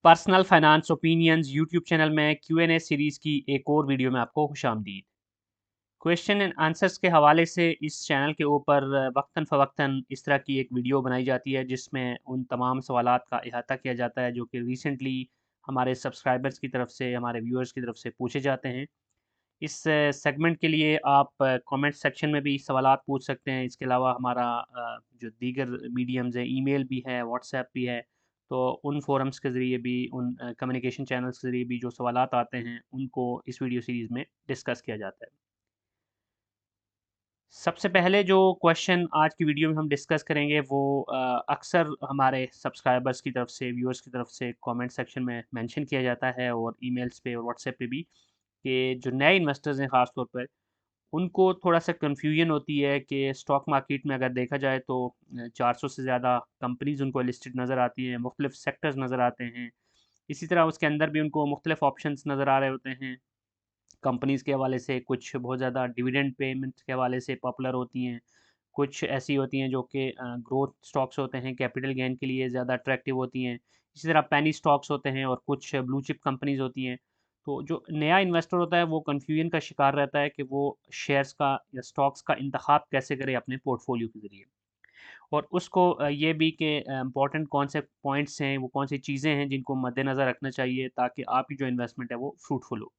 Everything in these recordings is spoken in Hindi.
Personal finance opinions YouTube channel में Q&A सीरीज़ की एक और वीडियो में आपको खुशामदीद। क्वेश्चन एंड आंसर्स के हवाले से इस चैनल के ऊपर वक्तन फ़वक्तन इस तरह की एक वीडियो बनाई जाती है जिसमें उन तमाम सवालात का इहाता किया जाता है जो कि रिसेंटली हमारे सब्सक्राइबर्स की तरफ से, हमारे व्यूअर्स की तरफ से पूछे जाते हैं। इस सेगमेंट के लिए आप कमेंट सेक्शन में भी सवालात पूछ सकते हैं। इसके अलावा हमारा जो दीगर मीडियम्स हैं, ईमेल भी है, व्हाट्सएप भी है। तो उन फ़ोरम्स के ज़रिए भी, उन कम्युनिकेशन चैनल्स के ज़रिए भी जो सवालात आते हैं, उनको इस वीडियो सीरीज़ में डिस्कस किया जाता है। सबसे पहले जो क्वेश्चन आज की वीडियो में हम डिस्कस करेंगे वो अक्सर हमारे सब्सक्राइबर्स की तरफ से, व्यूअर्स की तरफ से कमेंट सेक्शन में मेंशन किया जाता है और ईमेल्स पे और व्हाट्सएप पे भी, कि जो नए इन्वेस्टर्स हैं ख़ास तौर पर, उनको थोड़ा-सा कन्फ्यूजन होती है कि स्टॉक मार्केट में अगर देखा जाए तो 400 से ज़्यादा कंपनीज़ उनको लिस्टेड नज़र आती हैं, मुख्तलिफ सेक्टर्स नज़र आते हैं। इसी तरह उसके अंदर भी उनको मुख्तलिफ ऑप्शंस नज़र आ रहे होते हैं। कंपनीज़ के हवाले से कुछ बहुत ज़्यादा डिविडेंड पेमेंट के हवाले से पॉपुलर होती हैं, कुछ ऐसी होती हैं जो कि ग्रोथ स्टॉक्स होते हैं, कैपिटल गेन के लिए ज़्यादा अट्रैक्टिव होती हैं। इसी तरह पेनी स्टॉक्स होते हैं और कुछ ब्लू चिप कंपनीज़ होती हैं। तो जो नया इन्वेस्टर होता है वो कन्फ्यूजन का शिकार रहता है कि वो शेयर्स का या स्टॉक्स का इंतखाब कैसे करे अपने पोर्टफोलियो के ज़रिए। और उसको ये भी कि इम्पोर्टेंट कौन से पॉइंट्स हैं, वो कौन सी चीज़ें हैं जिनको मद्देनज़र रखना चाहिए ताकि आपकी जो इन्वेस्टमेंट है वो फ्रूटफुल हो।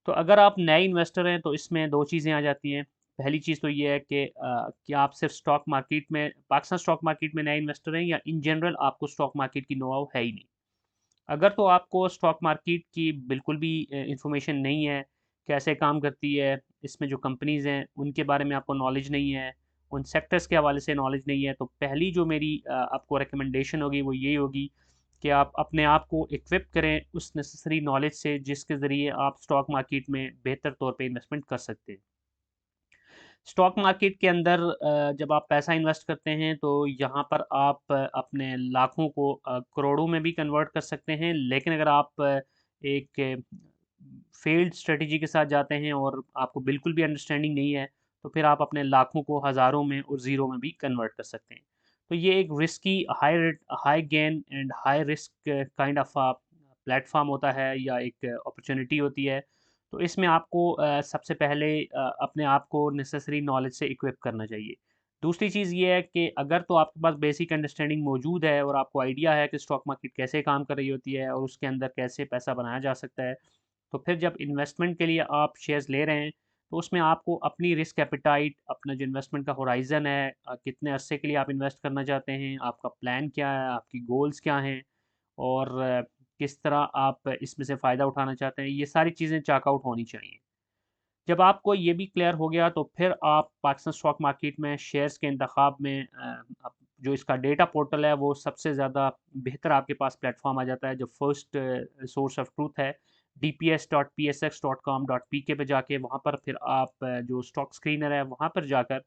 तो अगर आप नए इन्वेस्टर हैं तो इसमें 2 चीज़ें आ जाती हैं। पहली चीज़ तो ये है कि क्या आप सिर्फ़ स्टॉक मार्केट में, पाकिस्तान स्टॉक मार्केट में नए इन्वेस्टर हैं, या इन जनरल आपको स्टॉक मार्केट की नो-हाउ है ही नहीं। अगर तो आपको स्टॉक मार्केट की बिल्कुल भी इन्फॉर्मेशन नहीं है, कैसे काम करती है, इसमें जो कंपनीज़ हैं उनके बारे में आपको नॉलेज नहीं है, उन सेक्टर्स के हवाले से नॉलेज नहीं है, तो पहली जो मेरी आपको रिकमेंडेशन होगी वो यही होगी कि आप अपने आप को इक्विप करें उस नेसेसरी नॉलेज से जिसके ज़रिए आप स्टॉक मार्केट में बेहतर तौर पे इन्वेस्टमेंट कर सकते हैं। स्टॉक मार्केट के अंदर जब आप पैसा इन्वेस्ट करते हैं तो यहाँ पर आप अपने लाखों को करोड़ों में भी कन्वर्ट कर सकते हैं। लेकिन अगर आप एक फेल्ड स्ट्रेटजी के साथ जाते हैं और आपको बिल्कुल भी अंडरस्टैंडिंग नहीं है, तो फिर आप अपने लाखों को हज़ारों में और ज़ीरो में भी कन्वर्ट कर सकते हैं। तो ये एक risky, high gain and high risk kind of platform होता है या एक अपॉर्च्युनिटी होती है। तो इसमें आपको सबसे पहले अपने आप को नेसेसरी नॉलेज से इक्विप करना चाहिए। दूसरी चीज़ ये है कि अगर तो आपके पास बेसिक अंडरस्टैंडिंग मौजूद है और आपको आइडिया है कि स्टॉक मार्केट कैसे काम कर रही होती है और उसके अंदर कैसे पैसा बनाया जा सकता है, तो फिर जब इन्वेस्टमेंट के लिए आप शेयर्स ले रहे हैं, तो उसमें आपको अपनी रिस्क एपेटाइट, अपना जो इन्वेस्टमेंट का होराइज़न है, कितने अरसे के लिए आप इन्वेस्ट करना चाहते हैं, आपका प्लान क्या है, आपकी गोल्स क्या हैं, और किस तरह आप इसमें से फ़ायदा उठाना चाहते हैं, ये सारी चीज़ें चॉक आउट होनी चाहिए। जब आपको ये भी क्लियर हो गया तो फिर आप पाकिस्तान स्टॉक मार्केट में शेयर्स के इंतखाब में जो इसका डेटा पोर्टल है वो सबसे ज़्यादा बेहतर आपके पास प्लेटफॉर्म आ जाता है। जो फर्स्ट सोर्स ऑफ ट्रूथ है, dps.psx.com.pk पे जाके वहाँ पर फिर आप जो स्टॉक स्क्रीनर है वहाँ पर जाकर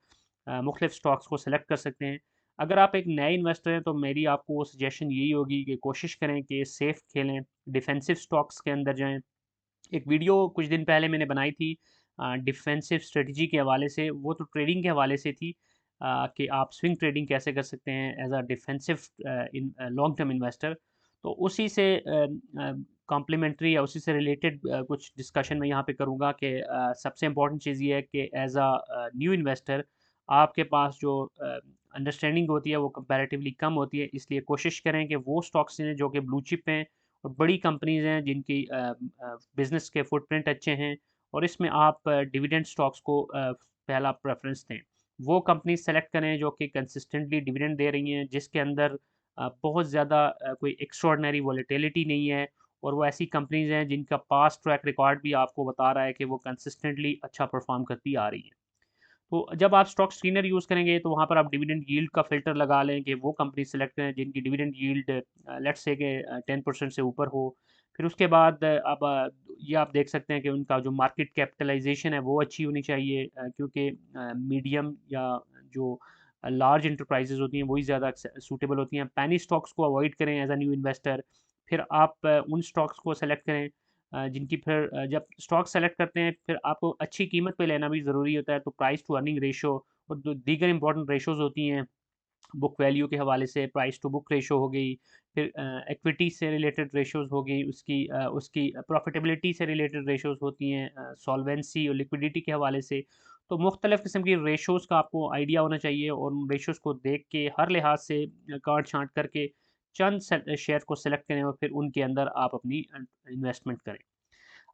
मुख्तलिफ स्टॉक्स को सेलेक्ट कर सकते हैं। अगर आप एक नए इन्वेस्टर हैं तो मेरी आपको सजेशन यही होगी कि कोशिश करें कि सेफ़ खेलें, डिफेंसिव स्टॉक्स के अंदर जाएँ। एक वीडियो कुछ दिन पहले मैंने बनाई थी डिफेंसिव स्ट्रेटजी के हवाले से। वो तो ट्रेडिंग के हवाले से थी, कि आप स्विंग ट्रेडिंग कैसे कर सकते हैं as a defensive in long term investor. तो उसी से कॉम्प्लीमेंट्री या उसी से रिलेटेड कुछ डिस्कशन मैं यहाँ पे करूँगा कि सबसे इम्पोर्टेंट चीज़ ये है कि एज अ न्यू इन्वेस्टर आपके पास जो अंडरस्टैंडिंग होती है वो कंपैरेटिवली कम होती है, इसलिए कोशिश करें कि वो स्टॉक्स हैं जो कि ब्लू चिप हैं और बड़ी कंपनीज़ हैं जिनकी बिज़नेस के फुटप्रिंट अच्छे हैं, और इसमें आप डिविडेंड स्टॉक्स को पहला प्रेफ़रेंस दें। वो कंपनी सेलेक्ट करें जो कि कंसिस्टेंटली डिविडेंड दे रही हैं, जिसके अंदर बहुत ज़्यादा कोई एक्स्ट्राऑर्डिनरी वोलेटिलिटी नहीं है, और वो ऐसी कंपनीज़ हैं जिनका पास्ट ट्रैक रिकॉर्ड भी आपको बता रहा है कि वो कंसिस्टेंटली अच्छा परफ़ॉर्म करती आ रही हैं। तो जब आप स्टॉक स्क्रीनर यूज़ करेंगे तो वहाँ पर आप डिविडेंड यील्ड का फ़िल्टर लगा लें कि वो कंपनी सेलेक्ट करें जिनकी डिविडेंड यील्ड लेट्स से कि 10% से ऊपर हो। फिर उसके बाद ये आप देख सकते हैं कि उनका जो मार्केट कैपिटलाइज़ेशन है वो अच्छी होनी चाहिए, क्योंकि मीडियम या जो लार्ज एंटरप्राइज़ेज़ होती हैं वही ज़्यादा सूटेबल होती हैं। पेनी स्टॉक्स को अवॉइड करें एज़ अ न्यू इन्वेस्टर। फिर आप उन स्टॉक्स को सेलेक्ट करें जिनकी फिर जब स्टॉक सेलेक्ट करते हैं फिर आपको अच्छी कीमत पे लेना भी ज़रूरी होता है, तो प्राइस टू अर्निंग रेशियो और दो दीगर इंपॉर्टेंट रेशियोज़ होती हैं, बुक वैल्यू के हवाले से प्राइस टू बुक रेशो हो गई, फिर इक्विटी से रिलेटेड रेशोज़ हो गई, उसकी प्रॉफिटेबिलिटी से रिलेटेड रेशोज़ होती हैं, सॉल्वेंसी और लिक्विडिटी के हवाले से। तो मुख्तलिफ़ किस्म की रेशोज़ का आपको आइडिया होना चाहिए और उन रेशोज़ को देख के हर लिहाज से काट-छाँट करके चंद शेयर को सेलेक्ट करें और फिर उनके अंदर आप अपनी इन्वेस्टमेंट करें।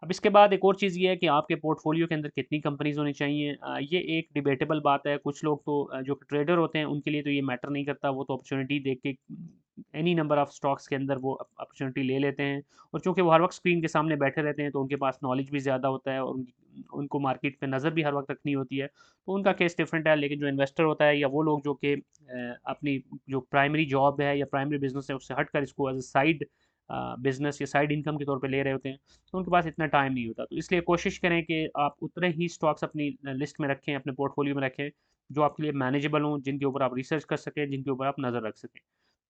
अब इसके बाद एक और चीज़ ये है कि आपके पोर्टफोलियो के अंदर कितनी कंपनीज़ होनी चाहिए। ये एक डिबेटेबल बात है। कुछ लोग तो जो ट्रेडर होते हैं उनके लिए तो ये मैटर नहीं करता, वो तो अपॉर्चुनिटी देख के एनी नंबर ऑफ स्टॉक्स के अंदर वो अपॉर्चुनिटी ले लेते हैं और चूँकि वो हर वक़्त स्क्रीन के सामने बैठे रहते हैं तो उनके पास नॉलेज भी ज़्यादा होता है और उनको मार्केट पे नज़र भी हर वक़्त रखनी होती है, तो उनका केस डिफरेंट है। लेकिन जो इन्वेस्टर होता है या वो लोग जो कि अपनी जो प्राइमरी जॉब है या प्राइमरी बिज़नेस है उससे हटकर इसको एज़ अ साइड बिज़नेस या साइड इनकम के तौर पे ले रहे होते हैं, तो उनके पास इतना टाइम नहीं होता। तो इसलिए कोशिश करें कि आप उतने ही स्टॉक्स अपनी लिस्ट में रखें, अपने पोर्टफोलियो में रखें, जो आपके लिए मैनेजेबल हों, जिनके ऊपर आप रिसर्च कर सकें, जिनके ऊपर आप नज़र रख सकें।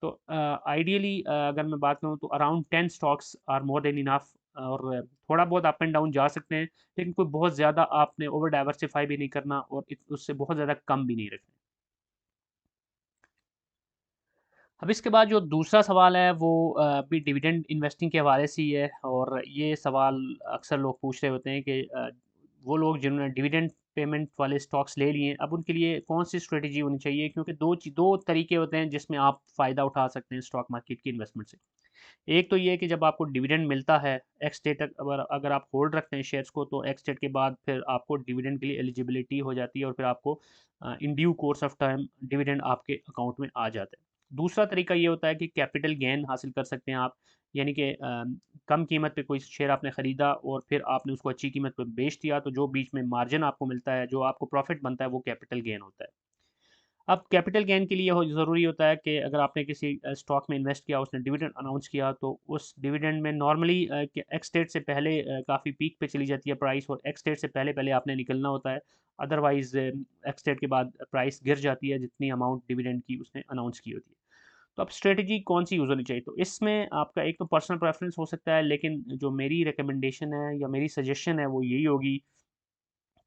तो आइडियली अगर मैं बात करूँ तो around 10 stocks are more than enough और थोड़ा बहुत अप एंड डाउन जा सकते हैं, लेकिन कोई बहुत ज़्यादा आपने ओवर डाइवर्सिफ़ाई भी नहीं करना और उससे बहुत ज़्यादा कम भी नहीं रखना। अब इसके बाद जो दूसरा सवाल है वो भी डिविडेंड इन्वेस्टिंग के हवाले से ही है और ये सवाल अक्सर लोग पूछ रहे होते हैं कि वो लोग जिन्होंने डिविडेंड पेमेंट वाले स्टॉक्स ले लिए, अब उनके लिए कौन-सी स्ट्रेटजी होनी चाहिए? क्योंकि 2 तरीके होते हैं जिसमें आप फ़ायदा उठा सकते हैं स्टॉक मार्केट की इन्वेस्टमेंट से। एक तो ये है कि जब आपको डिविडेंड मिलता है, एक्स डेट तक अगर अगर आप होल्ड रखते हैं शेयर्स को तो एक्स डेट के बाद फिर आपको डिविडेंड के लिए एलिजिबिलिटी हो जाती है और फिर आपको in due course of time dividend आपके अकाउंट में आ जाता है। दूसरा तरीका ये होता है कि कैपिटल गेन हासिल कर सकते हैं आप, यानी कि कम कीमत पे कोई शेयर आपने ख़रीदा और फिर आपने उसको अच्छी कीमत पे बेच दिया, तो जो बीच में मार्जिन आपको मिलता है, जो आपको प्रॉफ़िट बनता है, वो कैपिटल गेन होता है। अब कैपिटल गेन के लिए हो ज़रूरी होता है कि अगर आपने किसी स्टॉक में इन्वेस्ट किया, उसने डिविडेंड अनाउंस किया, तो उस डिविडेंड में नॉर्मली एक्स डेट से पहले काफ़ी पीक पे चली जाती है प्राइस और एक्स डेट से पहले-पहले आपने निकलना होता है। अदरवाइज़ एक्स डेट के बाद प्राइस गिर जाती है, जितनी अमाउंट डिविडेंड की उसने अनाउंस की होती है। तो अब स्ट्रैटेजी कौन-सी यूज़ होनी चाहिए? तो इसमें आपका एक तो पर्सनल प्रेफ़रेंस हो सकता है, लेकिन जो मेरी रिकमेंडेशन है या मेरी सजेशन है, वो यही होगी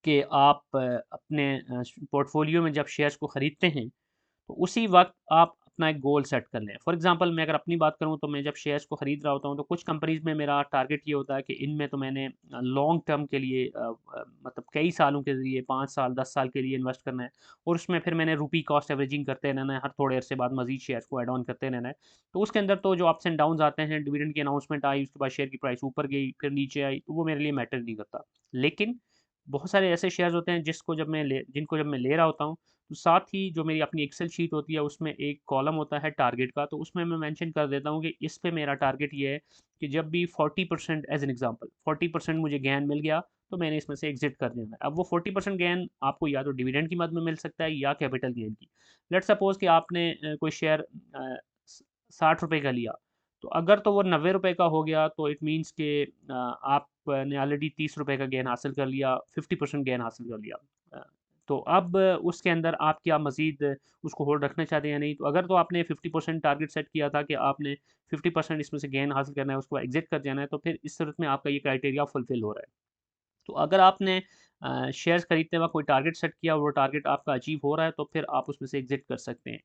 कि आप अपने पोर्टफोलियो में जब शेयर्स को खरीदते हैं, तो उसी वक़्त आप अपना एक गोल सेट कर लें। फॉर एग्ज़ाम्पल मैं अगर अपनी बात करूँ तो मैं जब शेयर्स को खरीद रहा होता हूँ, तो कुछ कंपनीज़ में मेरा टारगेट ये होता है कि इनमें तो मैंने लॉन्ग टर्म के लिए मतलब कई सालों के लिए 5 साल, 10 साल के लिए इन्वेस्ट करना है और उसमें फिर मैंने रुपी कॉस्ट एवरेजिंग करते रहना है, हर थोड़े अरसे बाद मज़ीद शेयर्स को ऐड ऑन करते रहना है। तो उसके अंदर तो जो अप्स एंड डाउन्स आते हैं, डिविडेंड की अनाउंसमेंट आई, उसके बाद शेयर की प्राइस ऊपर गई, फिर नीचे आई, तो वो मेरे लिए मैटर नहीं करता। लेकिन बहुत सारे ऐसे शेयर्स होते हैं जिनको जब मैं ले रहा होता हूँ, तो साथ ही जो मेरी अपनी एक्सेल शीट होती है उसमें एक कॉलम होता है टारगेट का, तो उसमें मैं मेंशन कर देता हूँ कि इस पे मेरा टारगेट ये है कि जब भी 40% एज़ एन एग्ज़ाम्पल 40% मुझे गेन मिल गया, तो मैंने इसमें से एग्ज़िट कर देना है। अब वो 40% गेन आपको या तो डिविडेंड की मद में मिल सकता है या कैपिटल गेन की। लेट्स सपोज़ कि आपने कोई शेयर स ₹60 का लिया, तो अगर तो वो ₹90 का हो गया तो इट मीन्स कि आपने ऑलरेडी ₹30 का गेन हासिल कर लिया, 50% गेन हासिल कर लिया। अ, तो अब उसके अंदर आप क्या मज़ीद उसको होल्ड रखना चाहते हैं या नहीं? तो अगर तो आपने 50% टारगेट सेट किया था कि आपने 50% इसमें से गेन हासिल करना है, उसके बाद एग्ज़िट कर जाना है, तो फिर इस सूरत में आपका ये क्राइटेरिया फुलफ़िल हो रहा है। तो अगर आपने शेयर्स खरीदते वक़्त कोई टारगेट सेट किया और वो टारगेट आपका अचीव हो रहा है, तो फिर आप उसमें से एग्ज़िट कर सकते हैं।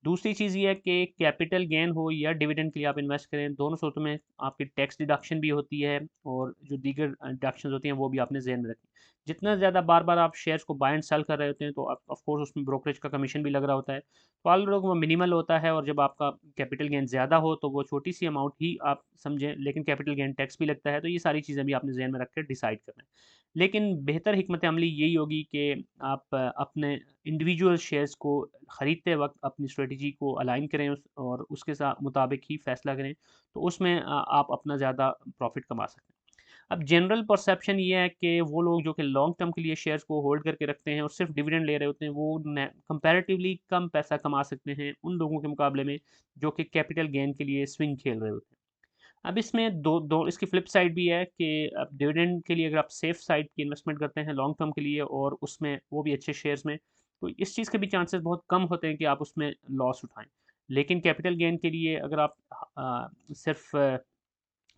दूसरी चीज़ ये है कि कैपिटल गेन हो या डिविडेंड के लिए आप इन्वेस्ट करें, दोनों सूरतों में आपकी टैक्स डिडक्शन भी होती है और जो दीगर डिडक्शंस होती हैं, वो भी आपने ज़हन में रखनी। जितना ज़्यादा बार-बार आप शेयर्स को बाय एंड सेल कर रहे होते हैं, तो ऑफ़ कोर्स उसमें ब्रोकरेज का कमीशन भी लग रहा होता है। तो ऑल लोग वो मिनिमल होता है और जब आपका कैपिटल गेन ज़्यादा हो, तो वो छोटी-सी अमाउंट ही आप समझें, लेकिन कैपिटल गेन टैक्स भी लगता है, तो ये सारी चीज़ें भी आपने ज़हन में रख के डिसाइड करना है। लेकिन बेहतर हिकमत अमली यही होगी कि आप अपने इंडिविजुअल शेयर्स को ख़रीदते वक़्त अपनी स्ट्रेटजी को अलाइन करें और उसके साथ मुताबिक ही फ़ैसला करें, तो उसमें आप अपना ज़्यादा प्रॉफ़िट कमा सकते हैं। अब जनरल परसेप्शन ये है कि वो लोग जो कि लॉन्ग टर्म के लिए शेयर्स को होल्ड करके रखते हैं और सिर्फ़ डिविडेंड ले रहे होते हैं, वो न कंपैरेटिवली कम पैसा कमा सकते हैं उन लोगों के मुकाबले में, जो कि कैपिटल गेन के लिए स्विंग खेल रहे होते हैं। अब इसमें दो दो इसकी फ्लिप साइड भी है कि अब डिविडेंड के लिए अगर आप सेफ साइड की इन्वेस्टमेंट करते हैं लॉन्ग टर्म के लिए और उसमें वो भी अच्छे शेयर्स में, तो इस चीज़ के भी चांसेस बहुत कम होते हैं कि आप उसमें लॉस उठाएँ। लेकिन कैपिटल गेन के लिए अगर आप सिर्फ़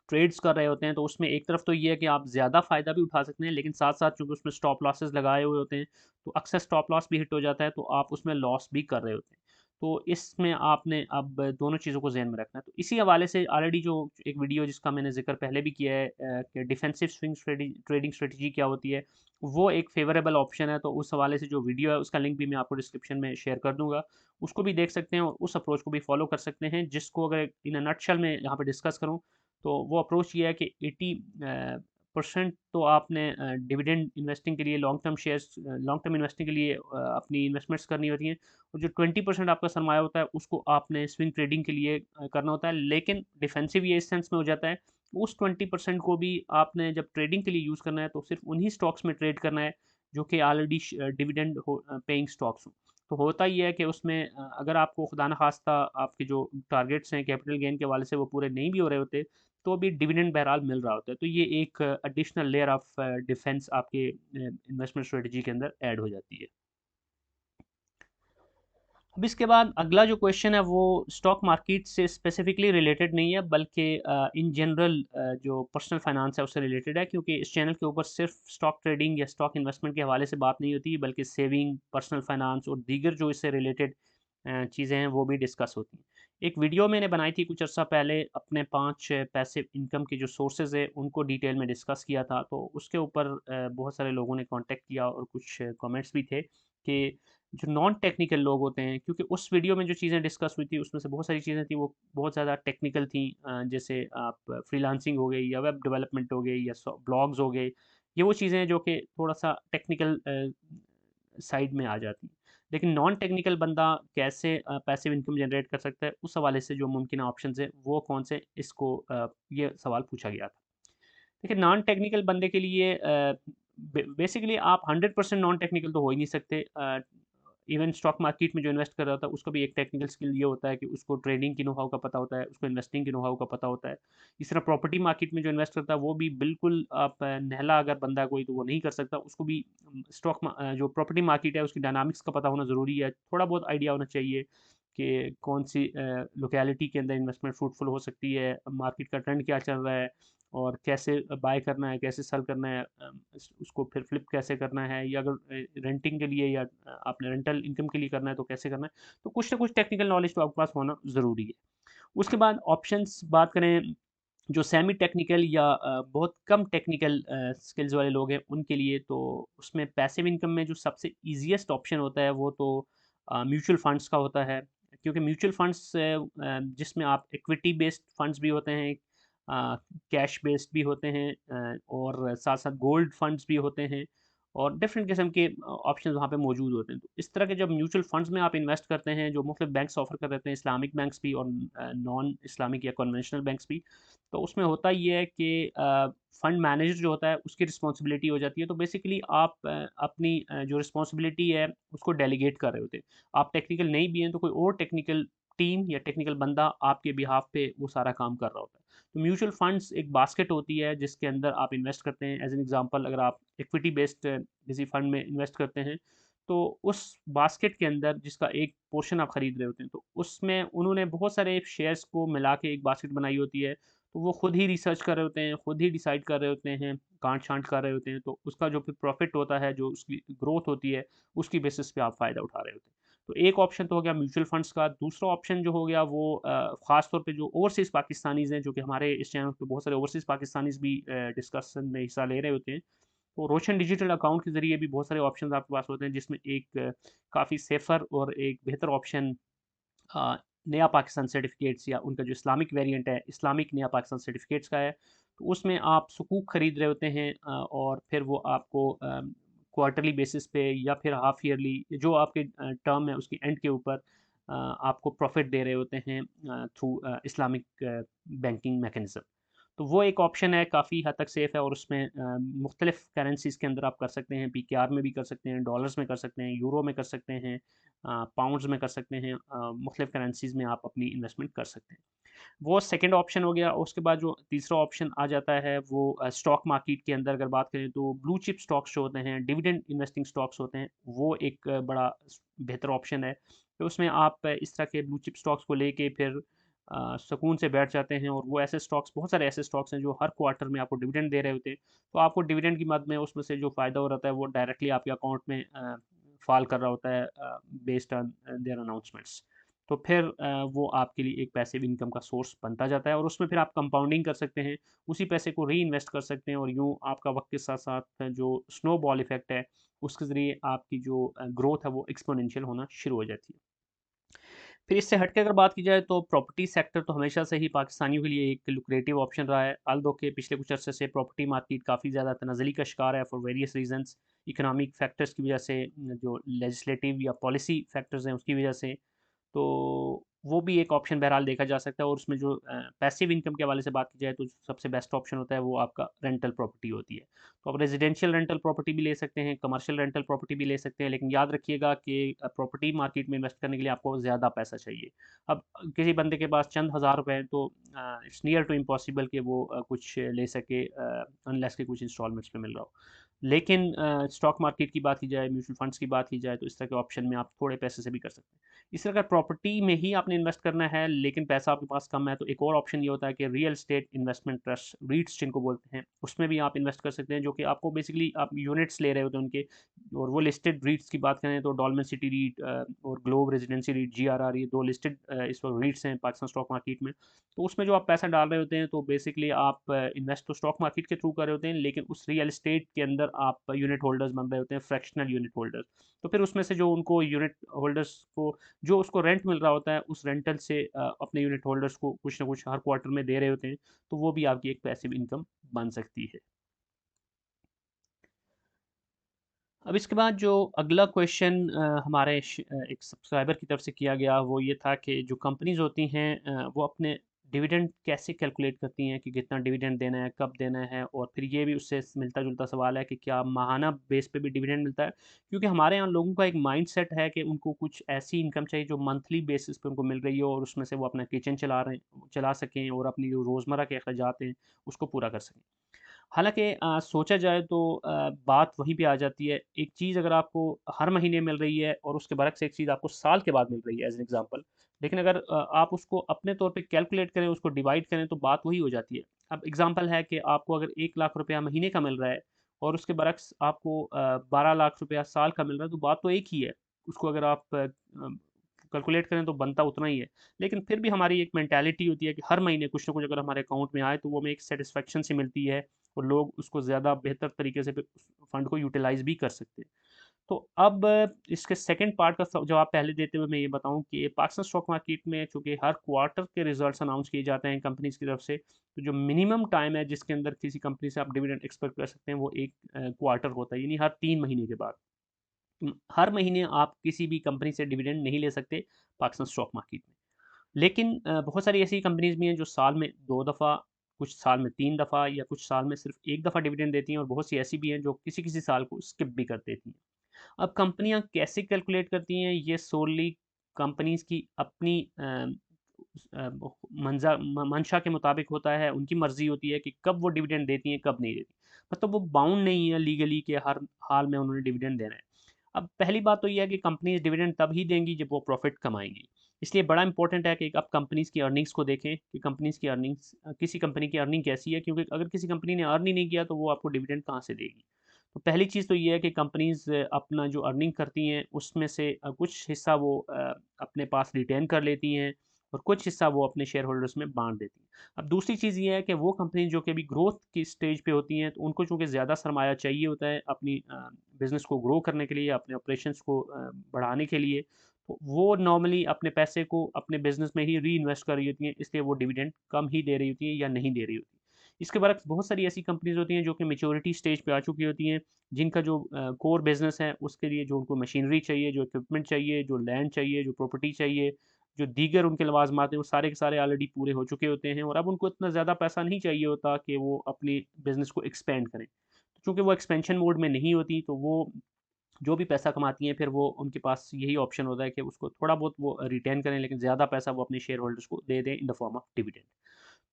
ट्रेड्स कर रहे होते हैं, तो उसमें एक तरफ तो ये है कि आप ज़्यादा फ़ायदा भी उठा सकते हैं, लेकिन साथ-साथ चूँकि उसमें स्टॉप लॉसेस लगाए हुए होते हैं, तो अक्सर स्टॉप लॉस भी हिट हो जाता है, तो आप उसमें लॉस भी कर रहे होते हैं। तो इसमें आपने अब दोनों चीज़ों को ज़हन में रखना है। तो इसी हवाले से ऑलरेडी जो एक वीडियो जिसका मैंने ज़िक्र पहले भी किया है कि डिफेंसिव स्विंग ट्रेडिंग स्ट्रेटजी क्या होती है, वो एक फ़ेवरेबल ऑप्शन है। तो उस हवाले से जो वीडियो है उसका लिंक भी मैं आपको डिस्क्रिप्शन में शेयर कर दूँगा। उसको भी देख सकते हैं और उस अप्रोच को भी फ़ॉलो कर सकते हैं, जिसको अगर इन अ नटशेल में यहाँ पे डिस्कस करूँ, तो वो अप्रोच ये है कि 80 परसेंट तो आपने डिविडेंड इन्वेस्टिंग के लिए लॉन्ग टर्म इन्वेस्टिंग के लिए अपनी इन्वेस्टमेंट्स करनी होती हैं। और जो 20% आपका सरमाया होता है उसको आपने स्विंग ट्रेडिंग के लिए करना होता है, लेकिन डिफेंसिव ये इस सेंस में हो जाता है, उस 20% को भी आपने जब ट्रेडिंग के लिए यूज़ करना है तो सिर्फ उन्हीं स्टॉक्स में ट्रेड करना है जो कि ऑलरेडी डिविडेंड पेइंग स्टॉक्स हों। तो होता ये है कि उसमें अगर आपको खुदा न खास्ता आपके जो टारगेट्स हैं कैपिटल गेन के हवाले से वो पूरे नहीं भी हो रहे होते, तो भी डिविडेंड बहरहाल मिल रहा होता है। तो ये एक एडिशनल लेयर ऑफ डिफेंस आपके इन्वेस्टमेंट स्ट्रेटजी के अंदर ऐड हो जाती है। अब इसके बाद अगला जो क्वेश्चन है वो स्टॉक मार्केट से स्पेसिफिकली रिलेटेड नहीं है, बल्कि इन जनरल जो पर्सनल फाइनेंस है उससे रिलेटेड है, क्योंकि इस चैनल के ऊपर सिर्फ स्टॉक ट्रेडिंग या स्टॉक इन्वेस्टमेंट के हवाले से बात नहीं होती, बल्कि सेविंग, पर्सनल फाइनेंस और दीगर जो इससे रिलेटेड चीज़ें हैं वो भी डिस्कस होती हैं। एक वीडियो मैंने बनाई थी कुछ अर्सा पहले, अपने 5 पैसिव इनकम के जो सोर्सेज है उनको डिटेल में डिस्कस किया था, तो उसके ऊपर बहुत सारे लोगों ने कांटेक्ट किया और कुछ कमेंट्स भी थे कि जो नॉन टेक्निकल लोग होते हैं, क्योंकि उस वीडियो में जो चीज़ें डिस्कस हुई थी उसमें से बहुत सारी चीज़ें थी वो बहुत ज़्यादा टेक्निकल थी, जैसे आप फ्रीलांसिंग हो गई या वेब डेवलपमेंट हो गई या ब्लॉग्स हो गए, ये वो चीज़ें हैं जो कि थोड़ा सा टेक्निकल साइड में आ जाती हैं। लेकिन नॉन टेक्निकल बंदा कैसे पैसिव इनकम जनरेट कर सकता है, उस हवाले से जो मुमकिन ऑप्शन है वो कौन से, इसको ये सवाल पूछा गया था। देखिए, नॉन टेक्निकल बंदे के लिए बेसिकली आप 100% नॉन टेक्निकल तो हो ही नहीं सकते। इवन स्टॉक मार्केट में जो इन्वेस्ट कर रहा होता है उसको भी एक टेक्निकल स्किल ये होता है कि उसको ट्रेडिंग की नो हाउ का पता होता है, उसको इन्वेस्टिंग की नो हाउ का पता होता है। इस तरह प्रॉपर्टी मार्केट में जो इन्वेस्ट करता है वो भी बिल्कुल आप नहला अगर बंदा है कोई तो वो नहीं कर सकता। उसको भी जो प्रॉपर्टी मार्केट है उसकी डायनामिक्स का पता होना ज़रूरी है। थोड़ा बहुत आइडिया होना चाहिए कि कौन सी लोकेलिटी के अंदर इन्वेस्टमेंट फ्रूटफुल हो सकती है, मार्केट का ट्रेंड क्या चल रहा है और कैसे बाय करना है, कैसे सेल करना है, उसको फिर फ्लिप कैसे करना है, या अगर रेंटिंग के लिए या आपने रेंटल इनकम के लिए करना है तो कैसे करना है। तो कुछ ना कुछ टेक्निकल नॉलेज तो आपके पास होना ज़रूरी है। उसके बाद ऑप्शंस बात करें, जो सेमी टेक्निकल या बहुत कम टेक्निकल स्किल्स वाले लोग हैं उनके लिए, तो उसमें पैसिव इनकम में जो सबसे ईज़िएस्ट ऑप्शन होता है वो तो म्यूचुअल फंड्स का होता है। क्योंकि म्यूचुअल फंड्स जिसमें आप इक्विटी बेस्ड फंड्स भी होते हैं, कैश बेस्ड भी होते हैं, और साथ-साथ गोल्ड फंड्स भी होते हैं और डिफरेंट किस्म के ऑप्शंस वहाँ पे मौजूद होते हैं। तो इस तरह के जब म्यूचुअल फंड्स में आप इन्वेस्ट करते हैं, जो मुख्तलिफ बैंक्स ऑफ़र कर देते हैं, इस्लामिक बैंक्स भी और नॉन इस्लामिक या कन्वेंशनल बैंक्स भी, तो उसमें होता ये है कि फंड मैनेजर जो होता है उसकी रिस्पॉन्सिबिलिटी हो जाती है। तो बेसिकली आप अपनी जो रिस्पॉन्सिबिलिटी है उसको डेलीगेट कर रहे होते हैं। आप टेक्निकल नहीं भी हैं तो कोई और टेक्निकल टीम या टेक्निकल बंदा आपके बिहाफ पे वो सारा काम कर रहा होता है। तो म्यूचुअल फंड्स एक बास्केट होती है जिसके अंदर आप इन्वेस्ट करते हैं। एज़ एन एग्ज़ाम्पल, अगर आप इक्विटी बेस्ड किसी फंड में इन्वेस्ट करते हैं, तो उस बास्केट के अंदर जिसका एक पोर्शन आप खरीद रहे होते हैं, तो उसमें उन्होंने बहुत सारे शेयर्स को मिला के एक बास्केट बनाई होती है। तो वो खुद ही रिसर्च कर रहे होते हैं, खुद ही डिसाइड कर रहे होते हैं, गाँठ-छाँट कर रहे होते हैं, तो उसका जो फिर प्रॉफ़िट होता है, जो उसकी ग्रोथ होती है, उसकी बेसिस पे आप फ़ायदा उठा रहे होते हैं। तो एक ऑप्शन तो हो गया म्यूचुअल फंड्स का। दूसरा ऑप्शन जो हो गया वो ख़ास तौर पे जो ओवरसीज़ पाकिस्तानीज़ हैं, जो कि हमारे इस चैनल पे बहुत सारे ओवरसीज़ पाकिस्तानीज़ भी डिस्कशन में हिस्सा ले रहे होते हैं। तो रोशन डिजिटल अकाउंट के ज़रिए भी बहुत सारे ऑप्शंस आपके पास होते हैं, जिसमें एक काफ़ी सेफ़र और एक बेहतर ऑप्शन अ, नया पाकिस्तान सर्टिफ़िकेट्स या उनका जो इस्लामिक वेरिएंट है, इस्लामिक नया पाकिस्तान सर्टिफ़िकेट्स का है। तो उसमें आप सुकूक खरीद रहे होते हैं, और फिर वो आपको क्वार्टरली बेसिस पे या फिर हाफ ईयरली, जो आपके टर्म है उसके एंड के ऊपर आपको प्रॉफ़िट दे रहे होते हैं थ्रू इस्लामिक बैंकिंग मैकेनिज़्म। तो वो एक ऑप्शन है, काफ़ी हद तक सेफ़ है, और उसमें मुख्तलिफ़ करेंसीज़ के अंदर आप कर सकते हैं, पीकेआर में भी कर सकते हैं, डॉलर्स में कर सकते हैं, यूरो में कर सकते हैं, पाउंड्स में कर सकते हैं, मुख्तलिफ़ करेंसीज़ में आप अपनी इन्वेस्टमेंट कर सकते हैं। वो सेकंड ऑप्शन हो गया। उसके बाद जो तीसरा ऑप्शन आ जाता है वो स्टॉक मार्केट के अंदर अगर बात करें तो ब्लू चिप स्टॉक्स जो होते हैं, डिविडेंड इन्वेस्टिंग स्टॉक्स होते हैं, वो एक बड़ा बेहतर ऑप्शन है। तो उसमें आप इस तरह के ब्लू चिप स्टॉक्स को लेके फिर सुकून से बैठ जाते हैं, और वो ऐसे स्टॉक्स, बहुत सारे ऐसे स्टॉक्स हैं जो हर क्वार्टर में आपको डिविडेंड दे रहे होते हैं। तो आपको डिविडेंड की मद में उसमें से जो फ़ायदा हो रहा है वो डायरेक्टली आपके अकाउंट में फ़ॉल कर रहा होता है बेस्ड ऑन देयर अनाउंसमेंट्स। तो फिर वो आपके लिए एक पैसिव इनकम का सोर्स बनता जाता है और उसमें फिर आप कंपाउंडिंग कर सकते हैं, उसी पैसे को री-इन्वेस्ट कर सकते हैं और यूँ आपका वक़्त के साथ-साथ जो स्नोबॉल इफ़ेक्ट है, उसके ज़रिए आपकी जो ग्रोथ है वो एक्स्पोनेंशियल होना शुरू हो जाती है। फिर इससे हट के अगर बात की जाए तो प्रॉपर्टी सेक्टर तो हमेशा से ही पाकिस्तानियों के लिए एक लुक्रेटिव ऑप्शन रहा है। ऑल्दो के पिछले कुछ अरसे से प्रॉपर्टी मार्केट काफ़ी ज़्यादा तनाज़ुली का शिकार है for various reasons, economic factors की वजह से, जो लेजिस्लेटिव या पॉलिसी फैक्टर्स हैं उसकी वजह से। तो वो भी एक ऑप्शन बहरहाल देखा जा सकता है और उसमें जो पैसिव इनकम के हवाले से बात की जाए तो सबसे बेस्ट ऑप्शन होता है वो आपका रेंटल प्रॉपर्टी होती है। तो आप रेजिडेंशियल रेंटल प्रॉपर्टी भी ले सकते हैं, कमर्शियल रेंटल प्रॉपर्टी भी ले सकते हैं, लेकिन याद रखिएगा कि प्रॉपर्टी मार्केट में इन्वेस्ट करने के लिए आपको ज़्यादा पैसा चाहिए। अब किसी बंदे के पास चंद हज़ार रुपए हैं तो इट्स नियर टू इम्पॉसिबल कि वो कुछ ले सके अनलेस कि कुछ इंस्टॉलमेंट्स में मिल रहा हो। लेकिन स्टॉक मार्केट की बात की जाए, म्यूचुअल फंड्स की बात की जाए तो इस तरह के ऑप्शन में आप थोड़े पैसे से भी कर सकते हैं। इस तरह अगर प्रॉपर्टी में ही आपने इन्वेस्ट करना है लेकिन पैसा आपके पास कम है तो एक और ऑप्शन ये होता है कि रियल एस्टेट इन्वेस्टमेंट ट्रस्ट रीट्स जिनको बोलते हैं उसमें भी आप इन्वेस्ट कर सकते हैं जो कि आपको बेसिकली आप यूनिट्स ले रहे होते हैं उनके और वो लिस्टेड रीट्स की बात करें तो डॉलमेन सिटी रीट और ग्लोब रेजिडेंसी रीट GRR ये दो लिस्टेड इस वक्त रीट्स हैं पाकिस्तान स्टॉक मार्केट में। तो उसमें जो आप पैसा डाल रहे होते हैं तो बेसिकली आप इन्वेस्ट तो स्टॉक मार्केट के थ्रू कर रहे होते हैं लेकिन उस रियल एस्टेट के अंदर आप यूनिट होल्डर्स बन रहे होते हैं, फ्रैक्शनल यूनिट होल्डर्स। तो फिर उसमें से जो उनको यूनिट होल्डर्स को जो उसको रेंट मिल रहा होता है उस रेंटल से अपने यूनिट होल्डर्स को कुछ ना कुछ हर क्वार्टर में दे रहे होते हैं, तो वो भी आपकी एक पैसिव इनकम बन सकती है। अब इसके बाद जो अगला क्वेश्चन हमारे एक सब्सक्राइबर की तरफ से किया गया वो ये था कि जो कंपनीज़ होती हैं वो अपने डिविडेंड कैसे कैलकुलेट करती हैं कि कितना डिविडेंड देना है, कब देना है और फिर ये भी उससे मिलता-जुलता सवाल है कि क्या माहाना बेस पे भी डिविडेंड मिलता है? क्योंकि हमारे यहाँ लोगों का एक माइंडसेट है कि उनको कुछ ऐसी इनकम चाहिए जो मंथली बेसिस पे उनको मिल रही हो और उसमें से वो अपना किचन चला सकें और अपनी जो रोज़मर्रा के अखराजात हैं, उसको पूरा कर सकें। हालाँकि सोचा जाए तो बात वहीं पे आ जाती है। एक चीज़ अगर आपको हर महीने मिल रही है और उसके बरक्स एक चीज़ आपको साल के बाद मिल रही है एज़ एन एग्ज़ाम्पल, लेकिन अगर आप उसको अपने तौर पे कैलकुलेट करें, उसको डिवाइड करें तो बात वही हो जाती है। अब एग्ज़ाम्पल है कि आपको अगर 1 लाख रुपया महीने का मिल रहा है और उसके बरक्स आपको 12 लाख रुपया साल का मिल रहा है, तो बात तो एक ही है। उसको अगर आप कैलकुलेट करें तो बनता उतना ही है। लेकिन फिर भी हमारी एक मेंटालिटी होती है कि हर महीने कुछ न कुछ अगर हमारे अकाउंट में आए तो वो हमें एक सैटिस्फैक्शन सी मिलती है और लोग उसको ज़्यादा बेहतर तरीके से फिर उस फंड को यूटिलाइज़ भी कर सकते हैं। तो अब इसके सेकंड पार्ट का जवाब पहले देते हुए मैं ये बताऊँ कि पाकिस्तान स्टॉक मार्केट में चूँकि हर क्वार्टर के रिज़ल्ट्स अनाउंस किए जाते हैं कंपनीज़ की तरफ से, तो जो मिनिमम टाइम है जिसके अंदर किसी कंपनी से आप डिविडेंड एक्सपेक्ट कर सकते हैं वो 1 क्वार्टर होता है, यानी हर 3 महीने के बाद। हर महीने आप किसी भी कंपनी से डिविडेंड नहीं ले सकते पाकिस्तान स्टॉक मार्केट में। लेकिन बहुत सारी ऐसी कंपनीज़ भी हैं जो साल में 2 दफ़ा, कुछ साल में 3 दफ़ा या कुछ साल में सिर्फ़ 1 दफ़ा डिविडेंड देती हैं और बहुत सी ऐसी भी हैं जो किसी-किसी साल को स्किप भी कर देती हैं। अब कंपनियाँ कैसे कैलकुलेट करती हैं, ये सोली कंपनीज़ की अपनी मंशा के मुताबिक होता है, उनकी मर्ज़ी होती है कि कब वो डिविडेंड देती हैं, कब नहीं देती। मतलब वो बाउंड नहीं है लीगली कि हर हाल में उन्होंने डिविडेंड देना है। अब पहली बात तो ये है कि कंपनीज़ डिविडेंड तब ही देंगी जब वो प्रॉफ़िट कमाएँगी। इसलिए बड़ा इम्पोर्टेंट है कि आप कंपनीज़ की अर्निंग्स को देखें कि कंपनीज़ की अर्निंग्स किसी कंपनी की अर्निंग कैसी है क्योंकि अगर किसी कंपनी ने अर्न ही नहीं किया तो वो आपको डिविडेंड कहाँ से देगी। तो पहली चीज़ तो ये है कि कंपनीज़ अपना जो अर्निंग करती हैं उसमें से कुछ हिस्सा वो अपने पास रिटेन कर लेती हैं और कुछ हिस्सा वो अपने शेयर होल्डर्स में बाँट देती हैं। अब दूसरी चीज़ ये है कि वो कंपनी जो कि अभी ग्रोथ की स्टेज पे होती हैं तो उनको चूँकि ज़्यादा सरमाया चाहिए होता है अपनी बिज़नेस को ग्रो करने के लिए, अपने ऑपरेशंस को बढ़ाने के लिए, तो वो नॉर्मली अपने पैसे को अपने बिज़नेस में ही री-इन्वेस्ट कर रही होती हैं, इसलिए वो डिविडेंड कम ही दे रही होती हैं या नहीं दे रही होती। इसके बरक्स बहुत सारी ऐसी कंपनीज़ होती हैं जो कि मैच्योरिटी स्टेज पे आ चुकी होती हैं, जिनका जो कोर बिज़नेस है उसके लिए जो उनको मशीनरी चाहिए, जो इक्विपमेंट चाहिए, जो लैंड चाहिए, जो प्रॉपर्टी चाहिए, जो दीगर उनके लवाज़मात हैं वो सारे के सारे ऑलरेडी पूरे हो चुके होते हैं और अब उनको इतना ज़्यादा पैसा नहीं चाहिए होता कि वो अपनी बिज़नेस को एक्सपेंड करें। तो चूँकि वो एक्सपेंशन मोड में नहीं होती तो वो जो भी पैसा कमाती हैं फिर वो उनके पास यही ऑप्शन होता है कि उसको थोड़ा बहुत वो रिटेन करें लेकिन ज़्यादा पैसा वो अपने शेयर होल्डर्स को दे दें in the form of dividend.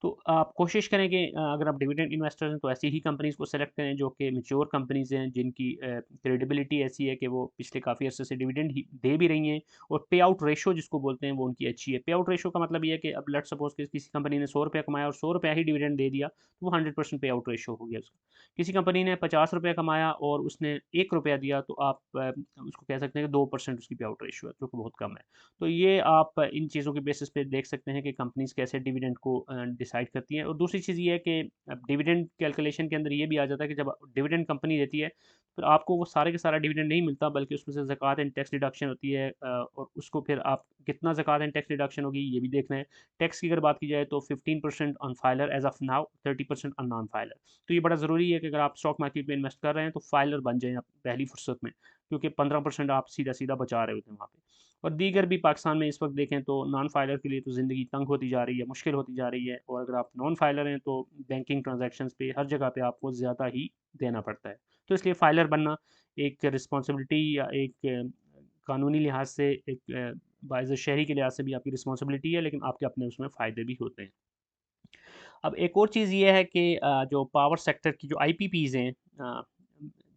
तो आप कोशिश करें कि अगर आप डिविडेंड इन्वेस्टर हैं तो ऐसी ही कंपनीज़ को सेलेक्ट करें जो कि मैच्योर कंपनीज़ हैं, जिनकी क्रेडिबिलिटी ऐसी है कि वो पिछले काफ़ी अर्से से डिविडेंड ही दे भी रही हैं, और पे आउट रेशो जिसको बोलते हैं वो उनकी अच्छी है। पे आउट रेशो का मतलब ये है कि अब लेट्स सपोज़ कि किसी कंपनी ने ₹100 कमाया और ₹100 ही डिविडेंड दे दिया, तो वो 100% पे आउट रेशो हो गया उसका। किसी कंपनी ने ₹50 कमाया और उसने ₹1 दिया, तो आप उसको कह सकते हैं कि 2% उसकी पे आउट रेशो है, जो कि बहुत कम है। तो ये आप इन चीज़ों के बेसिस पे देख सकते हैं कि कंपनीज़ कैसे डिविडेंड को डिसाइड करती हैं। और दूसरी चीज़ ये है कि अब डिविडेंड कैलकुलेशन के अंदर ये भी आ जाता है कि जब डिविडेंड कंपनी देती है, फिर आपको वो सारे का सारा डिविडेंड नहीं मिलता, बल्कि उसमें से ज़कात एंड टैक्स डिडक्शन होती है, और उसको फिर आप कितना ज़कात एंड टैक्स डिडक्शन होगी ये भी देखना है। टैक्स की अगर बात की जाए तो 15% on filer as of now, 30% on non filer. तो ये बड़ा ज़रूरी है कि अगर आप स्टॉक मार्केट में इन्वेस्ट कर रहे हैं तो फाइलर बन जाएँ आप पहली फुर्सत में, क्योंकि 15% आप सीधा-सीधा बचा रहे होते हैं वहाँ पे। और दीगर भी पाकिस्तान में इस वक़्त देखें तो नॉन फाइलर के लिए तो ज़िंदगी तंग होती जा रही है, मुश्किल होती जा रही है, और अगर आप नॉन फाइलर हैं तो बैंकिंग ट्रांज़ैक्शंस पे हर जगह पे आपको ज़्यादा ही देना पड़ता है। तो इसलिए फाइलर बनना एक रिस्पॉन्सिबिलिटी या एक कानूनी लिहाज से एक बाइज़ शहरी के लिहाज से भी आपकी रिस्पॉन्सिबिलिटी है, लेकिन आपके अपने उसमें फ़ायदे भी होते हैं। अब एक और चीज़ ये है कि जो पावर सेक्टर की जो आईपीपीज़ हैं,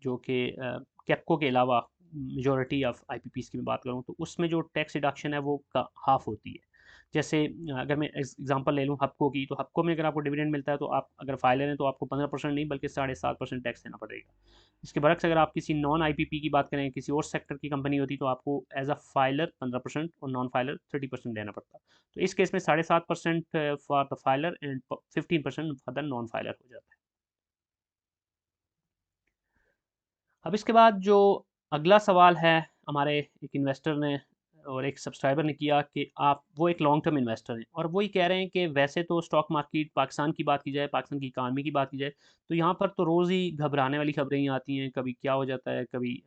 जो कि कैप्को के अलावा मेजॉरिटी ऑफ आईपीपीज़ की मैं बात करूँ तो उसमें जो टैक्स डिडक्शन है वो हाफ़ होती है। जैसे अगर मैं एग्ज़ाम्पल ले लूँ हपको की, तो हपको में अगर आपको डिविडेंड मिलता है तो आप अगर फाइलर हैं तो आपको 15% नहीं बल्कि 7.5% टैक्स देना पड़ेगा। इसके बरक्स अगर आप किसी नॉन आईपीपी की बात करें, किसी और सेक्टर की कंपनी होती तो आपको एज़ अ फाइलर 15% और नॉन फाइलर 30% देना पड़ता। तो इस केस में 7.5% for the filer and 15% for the non filer हो जाता है। अब इसके बाद जो अगला सवाल है, हमारे एक इन्वेस्टर ने और एक सब्सक्राइबर ने किया कि आप वो एक लॉन्ग टर्म इन्वेस्टर हैं, और वो ये कह रहे हैं कि वैसे तो स्टॉक मार्केट पाकिस्तान की बात की जाए, पाकिस्तान की इकानमी की बात की जाए, तो यहाँ पर तो रोज़ ही घबराने वाली खबरें ही आती हैं। कभी क्या हो जाता है, कभी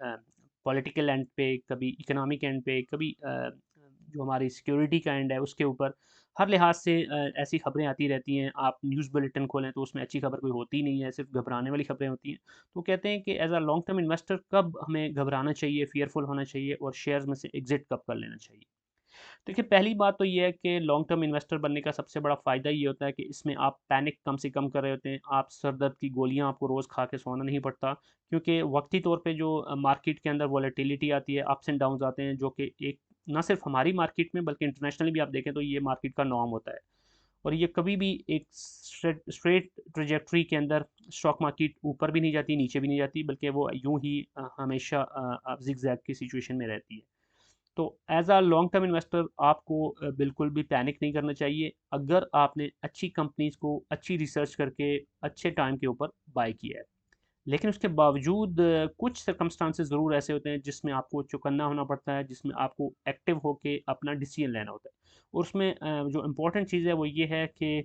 पॉलिटिकल एंड पे, कभी इकोनॉमिक एंड पे, कभी जो हमारी सिक्योरिटी का एंड है उसके ऊपर। हर लिहाज से ऐसी खबरें आती रहती हैं। आप न्यूज़ बुलेटिन खोलें तो उसमें अच्छी खबर कोई होती ही नहीं है, सिर्फ घबराने वाली खबरें होती हैं। तो कहते हैं कि as a long term investor कब हमें घबराना चाहिए, फ़ियरफुल होना चाहिए, और शेयर्स में से एग्ज़िट कब कर लेना चाहिए? देखिए, पहली बात तो ये है कि लॉन्ग टर्म इन्वेस्टर बनने का सबसे बड़ा फ़ायदा ये होता है कि इसमें आप पैनिक कम से कम कर रहे होते हैं। आप सर दर्द की गोलियाँ आपको रोज़ खा के सोना नहीं पड़ता, क्योंकि वक़्ती तौर पे जो मार्केट के अंदर वॉलेटिलिटी आती है, अप्स एंड डाउन्स आते हैं, जो कि एक ना सिर्फ़ हमारी मार्केट में बल्कि इंटरनेशनली भी आप देखें तो ये मार्केट का नॉर्म होता है। और ये कभी भी एक स्ट्रेट ट्रैजेक्टरी के अंदर स्टॉक मार्केट ऊपर भी नहीं जाती, नीचे भी नहीं जाती, बल्कि वो यूँ ही हमेशा ज़िग-ज़ैग की सिचुएशन में रहती है। तो as a long term investor आपको बिल्कुल भी पैनिक नहीं करना चाहिए, अगर आपने अच्छी कंपनीज़ को अच्छी रिसर्च करके अच्छे टाइम के ऊपर बाय किया है। लेकिन उसके बावजूद कुछ सर्कमस्टांसेस ज़रूर ऐसे होते हैं जिसमें आपको चौकन्ना होना पड़ता है, जिसमें आपको एक्टिव होके अपना डिसीजन लेना होता है। और उसमें जो इम्पोर्टेंट चीज़ है वो ये है कि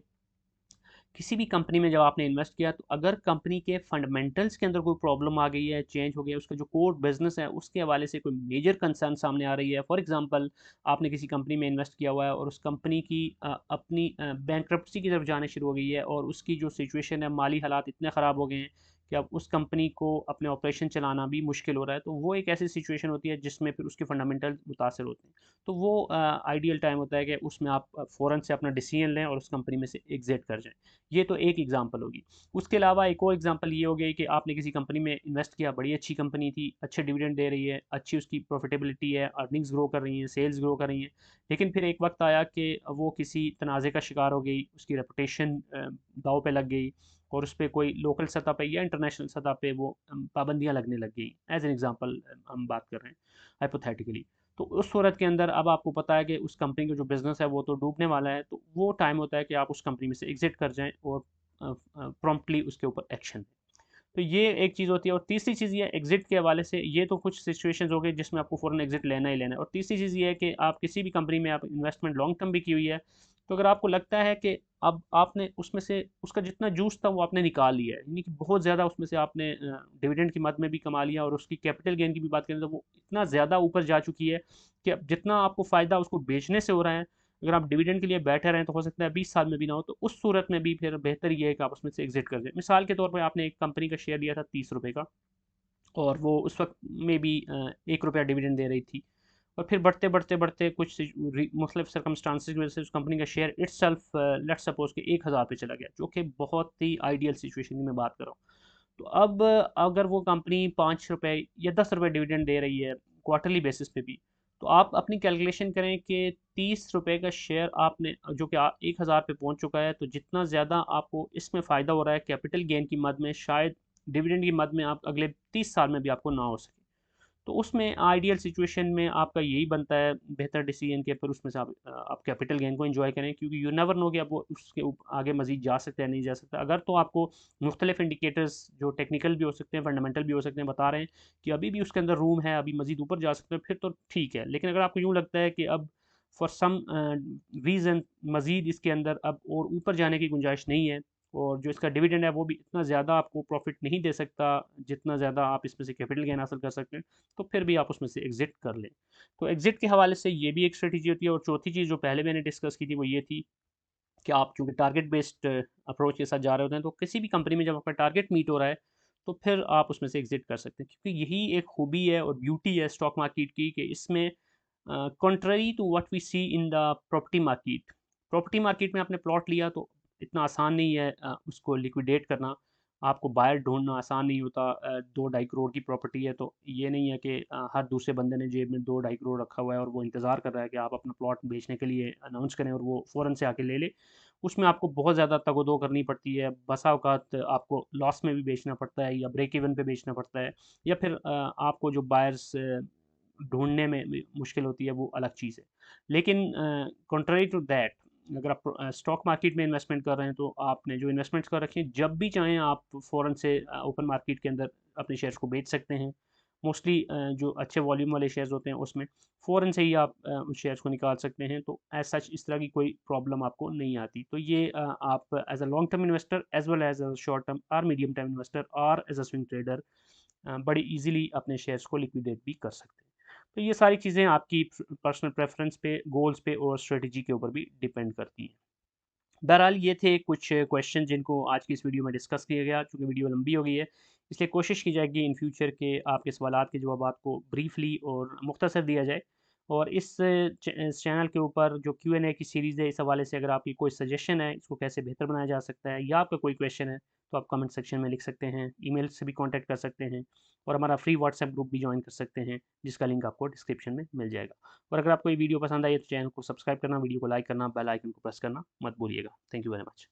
किसी भी कंपनी में जब आपने इन्वेस्ट किया, तो अगर कंपनी के फंडामेंटल्स के अंदर कोई प्रॉब्लम आ गई है, चेंज हो गया, उसका जो कोर बिजनेस है उसके हवाले से कोई मेजर कंसर्न सामने आ रही है, फॉर एग्जांपल आपने किसी कंपनी में इन्वेस्ट किया हुआ है और उस कंपनी की अपनी बैंक्रप्सी की तरफ जाने शुरू हो गई है, और उसकी जो सिचुएशन है, माली हालात इतने ख़राब हो गए हैं कि अब उस कंपनी को अपने ऑपरेशन चलाना भी मुश्किल हो रहा है, तो वो एक ऐसी सिचुएशन होती है जिसमें फिर उसके फंडामेंटल मुतासर होते हैं। तो वो आइडियल टाइम होता है कि उसमें आप फ़ौरन से अपना डिसीजन लें और उस कंपनी में से एग्ज़िट कर जाएँ। ये तो एक एग्जांपल होगी। उसके अलावा एक और एग्जांपल ये हो गई कि आपने किसी कंपनी में इन्वेस्ट किया, बड़ी अच्छी कंपनी थी, अच्छे डिविडेंड दे रही है, अच्छी उसकी प्रॉफिटेबिलिटी है, अर्निंग्स ग्रो कर रही हैं, सेल्स ग्रो कर रही हैं। लेकिन फिर एक वक़्त आया कि वो किसी तनाज़े का शिकार हो गई, उसकी रेपुटेशन दाँव पे लग गई, और उस पे कोई लोकल सतह पे या इंटरनेशनल सतह पे वो पाबंदियाँ लगने लग गई। एज़ एन एग्जांपल हम बात कर रहे हैं हाइपोथेटिकली। तो उस सूरत के अंदर अब आपको पता है कि उस कंपनी का जो बिज़नेस है वो तो डूबने वाला है, तो वो टाइम होता है कि आप उस कंपनी में से एग्ज़िट कर जाएँ और प्रॉम्प्टली उसके ऊपर एक्शन लें। तो ये एक चीज़ होती है, और तीसरी चीज़ ये एग्ज़िट के हवाले से, ये तो कुछ सिचुएशंस हो गई जिसमें आपको फ़ौरन एग्ज़िट लेना ही लेना है, और तीसरी चीज़ ये है कि आप किसी भी कंपनी में आप इन्वेस्टमेंट लॉन्ग टर्म भी की हुई है, तो अगर आपको लगता है कि अब आपने उसमें से उसका जितना जूस था वो आपने निकाल लिया है, यानी कि बहुत ज़्यादा उसमें से आपने डिविडेंड की मद में भी कमा लिया, और उसकी कैपिटल गेन की भी बात करें तो वो इतना ज़्यादा ऊपर जा चुकी है कि अब जितना आपको फ़ायदा उसको बेचने से हो रहा है, अगर आप डिविडेंड के लिए बैठे रहें तो हो सकता है 20 साल में भी ना हो, तो उस सूरत में भी फिर बेहतर ये है कि आप उसमें से एग्ज़िट कर दें। मिसाल के तौर पे आपने एक कंपनी का शेयर लिया था ₹30 का, और वो उस वक़्त में भी ₹1 डिविडेंड दे रही थी, और फिर बढ़ते बढ़ते बढ़ते कुछ मुख्तलिफ सर्कमस्टांसिस की वजह से उस कंपनी का शेयर इट्सल्फ लेट्स सपोज कि 1000 पे चला गया, जो कि बहुत ही आइडियल सिचुएशन की मैं बात कर रहा हूँ। तो अब अगर वो कंपनी 5 रुपये या 10 रुपये डिविडेंड दे रही है क्वार्टरली बेसिस पे भी, तो आप अपनी कैलकुलेशन करें कि 30 रुपये का शेयर आपने जो कि 1000 पे पहुंच चुका है, तो जितना ज़्यादा आपको इसमें फ़ायदा हो रहा है कैपिटल गेन की मद में, शायद डिविडेंड की मद में आप अगले 30 साल में भी आपको ना हो सके। तो उसमें आइडियल सिचुएशन में आपका यही बनता है बेहतर डिसीजन के, पर उसमें से आप कैपिटल गेन को एंजॉय करें, क्योंकि यू नेवर नो कि आप वो उसके आगे मजीद जा सकते हैं नहीं जा सकता। अगर तो आपको मुख्तलिफ इंडिकेटर्स जो टेक्निकल भी हो सकते हैं, फंडामेंटल भी हो सकते हैं, बता रहे हैं कि अभी भी उसके अंदर रूम है, अभी मजीद ऊपर जा सकते हैं, फिर तो ठीक है। लेकिन अगर आपको यूँ लगता है कि अब फॉर सम रीज़न मजीद इसके अंदर अब और ऊपर जाने की गुंजाइश नहीं है, और जो इसका डिविडेंड है वो भी इतना ज़्यादा आपको प्रॉफिट नहीं दे सकता जितना ज़्यादा आप इसमें से कैपिटल गेन हासिल कर सकते हैं, तो फिर भी आप उसमें से एग्ज़िट कर लें। तो एग्ज़िट के हवाले से ये भी एक स्ट्रेटजी होती है। और चौथी चीज़ जो पहले मैंने डिस्कस की थी वो ये थी कि आप चूँकि टारगेट बेस्ड अप्रोच के साथ जा रहे होते हैं, तो किसी भी कंपनी में जब आपका टारगेट मीट हो रहा है, तो फिर आप उसमें से एग्ज़िट कर सकते हैं। क्योंकि यही एक खूबी है और ब्यूटी है स्टॉक मार्केट की कि इसमें contrary to what we see in the property market में आपने प्लॉट लिया तो इतना आसान नहीं है उसको लिक्विडेट करना। आपको बायर ढूँढना आसान नहीं होता। 2 ढाई करोड़ की प्रॉपर्टी है, तो ये नहीं है कि हर दूसरे बंदे ने जेब में 2 ढाई करोड़ रखा हुआ है और वो इंतज़ार कर रहा है कि आप अपना प्लॉट बेचने के लिए अनाउंस करें और वो फ़ौरन से आके ले ले। उसमें आपको बहुत ज़्यादा तग-ओ-दो करनी पड़ती है। बसा औक़ात आपको लॉस में भी बेचना पड़ता है या ब्रेक इवन पे बेचना पड़ता है, या फिर आपको जो बायर्स ढूँढने में भी मुश्किल होती है, वो अलग चीज़ है। लेकिन कॉन्ट्ररी टू दैट, अगर आप स्टॉक मार्केट में इन्वेस्टमेंट कर रहे हैं, तो आपने जो इन्वेस्टमेंट्स कर रखे हैं, जब भी चाहें आप फ़ौरन से ओपन मार्केट के अंदर अपने शेयर्स को बेच सकते हैं। मोस्टली जो अच्छे वॉल्यूम वाले शेयर्स होते हैं, उसमें फ़ौरन से ही आप उस शेयर्स को निकाल सकते हैं। तो एज़ सच इस तरह की कोई प्रॉब्लम आपको नहीं आती। तो ये आप as a long term investor as well as a short term और मीडियम टर्म इन्वेस्टर और एज़ अ स्विंग ट्रेडर बड़ी ईज़िली अपने शेयर्स को लिक्विडेट भी कर सकते हैं। तो ये सारी चीज़ें आपकी पर्सनल प्रेफ़रेंस पे, गोल्स पे और स्ट्रेटजी के ऊपर भी डिपेंड करती हैं। बहरहाल ये थे कुछ क्वेश्चन जिनको आज की इस वीडियो में डिस्कस किया गया। चूँकि वीडियो लंबी हो गई है, इसलिए कोशिश की जाएगी इन फ्यूचर के आपके सवालात के जवाबात को ब्रीफली और मुख्तसर दिया जाए। और इस चैनल के ऊपर जो Q&A की सीरीज़ है, इस हवाले से अगर आपकी कोई सजेशन है, इसको कैसे बेहतर बनाया जा सकता है, या आपका कोई क्वेश्चन है, तो आप कमेंट सेक्शन में लिख सकते हैं, ईमेल से भी कॉन्टैक्ट कर सकते हैं, और हमारा फ्री व्हाट्सएप ग्रुप भी जॉइन कर सकते हैं, जिसका लिंक आपको डिस्क्रिप्शन में मिल जाएगा। और अगर आपको ये वीडियो पसंद आई है, तो चैनल को सब्सक्राइब करना, वीडियो को लाइक करना, बेल आइकन को प्रेस करना मत भूलिएगा। Thank you very much.